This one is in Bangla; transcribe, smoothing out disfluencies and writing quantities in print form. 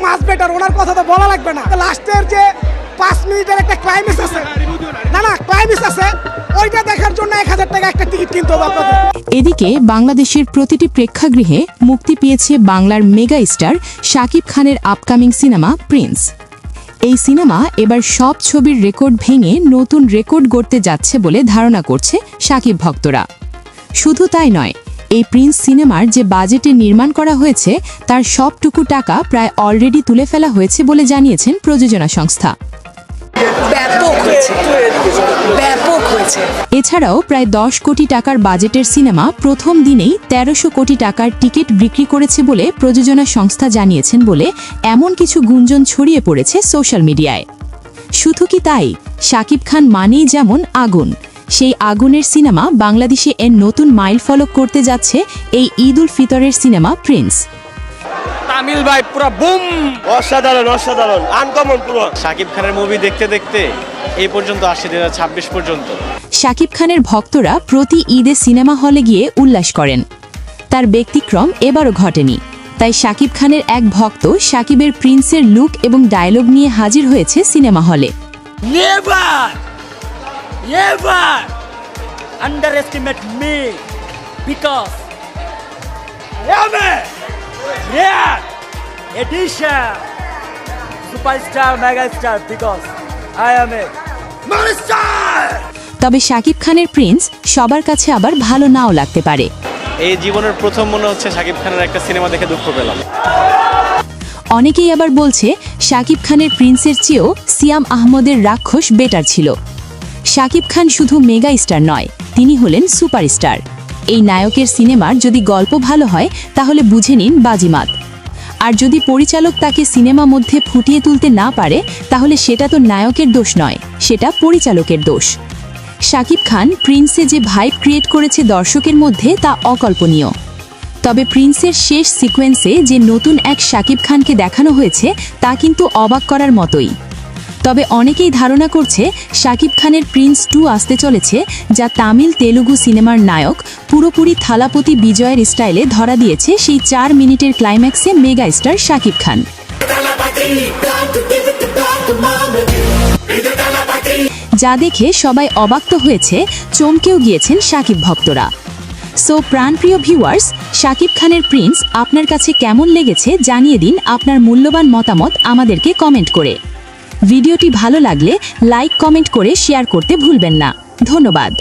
মাছ বেটার, ওনার কথা তো বলা লাগবে না। লাস্টের যে 5 মিনিটের একটা ক্লাইম্যাক্স আছে, না ক্লাইম্যাক্স আছে, ওইটা দেখার জন্য 1000 টাকা একটা টিকিট কিনতে হবে আপনাদের। এদিকে বাংলাদেশের প্রতিটি প্রেক্ষাগৃহে মুক্তি পেয়েছে বাংলার মেগা স্টার শাকিব খানের আপকামিং সিনেমা প্রিন্স। এই সিনেমা এবার সব ছবির রেকর্ড ভেঙে নতুন রেকর্ড গড়তে যাচ্ছে বলে ধারণা করছে শাকিব ভক্তরা। শুধু তাই নয়, এই প্রিন্স সিনেমার যে বাজেটে নির্মাণ করা হয়েছে তার সবটুকু টাকা প্রায় অলরেডি তুলে ফেলা হয়েছে বলে জানিয়েছেন প্রযোজনা সংস্থা। এছাড়াও প্রায় 10 কোটি টাকার বাজেটের সিনেমা প্রথম দিনেই 1300 কোটি টাকার টিকিট বিক্রি করেছে বলে প্রযোজনা সংস্থা জানিয়েছেন বলে এমন কিছু গুঞ্জন ছড়িয়ে পড়েছে সোশ্যাল মিডিয়ায়। শুধু কি তাই, শাকিব খান মানেই যেমন আগুন, সেই আগুনের সিনেমা বাংলাদেশে এর নতুন মাইল ফলক করতে যাচ্ছে এই ঈদ উল ফিতরের সিনেমা প্রিন্স। তামিল ভাই পুরো বুম, অসাধারণ আনকমন পুরো। শাকিব খানের মুভি দেখতে দেখতে এই পর্যন্ত আসছে 2026 পর্যন্ত। শাকিব খানের ভক্তরা প্রতি ঈদে সিনেমা হলে গিয়ে উল্লাস করেন। তার ব্যতিক্রম এবারও ঘটেনি, তাই শাকিব খানের এক ভক্ত শাকিবের প্রিন্সের লুক এবং ডায়লগ নিয়ে হাজির হয়েছে সিনেমা হলে। Never underestimate me because I am a rare edition superstar megastar because I am a monster. তবে শাকিব খানের প্রিন্স সবার কাছে আবার ভালো নাও লাগতে পারে। এই জীবনের প্রথম মনে হচ্ছে শাকিব খানের একটা সিনেমা দেখে দুঃখ পেলাম। অনেকেই আবার বলছে শাকিব খানের প্রিন্সের চেয়েও সিয়াম আহমদের রাক্ষস বেটার ছিল। শাকিব খান শুধু মেগা স্টার নয়, তিনি হলেন সুপারস্টার। এই নায়কের সিনেমার যদি গল্প ভালো হয় তাহলে বুঝে নিন বাজিমাত। আর যদি পরিচালক তাকে সিনেমা মধ্যে ফুটিয়ে তুলতে না পারে তাহলে সেটা তো নায়কের দোষ নয়, সেটা পরিচালকের দোষ। শাকিব খান প্রিন্সে যে ভাইব ক্রিয়েট করেছে দর্শকের মধ্যে তা অকল্পনীয়। তবে প্রিন্সের শেষ সিকোয়েন্সে যে নতুন এক শাকিব খানকে দেখানো হয়েছে তা কিন্তু অবাক করার মতোই। তবে অনেকেই ধারণা করছে শাকিব খানের প্রিন্স 2 আসতে চলেছে, যা তামিল তেলুগু সিনেমার নায়ক পুরোপুরি থালাপতি বিজয়ের স্টাইলে ধরা দিয়েছে সেই 4 মিনিটের ক্লাইম্যাক্সে মেগা স্টার শাকিব খান। যা দেখে সবাই অবাক তো হয়েছে, চমকেও গিয়েছেন শাকিব ভক্তরা। সো প্রাণপ্রিয় ভিউয়ার্স, শাকিব খানের প্রিন্স আপনার কাছে কেমন লেগেছে জানিয়ে দিন আপনার মূল্যবান মতামত আমাদেরকে কমেন্ট করে। ভিডিওটি ভালো লাগলে লাইক কমেন্ট করে শেয়ার করতে ভুলবেন না। ধন্যবাদ।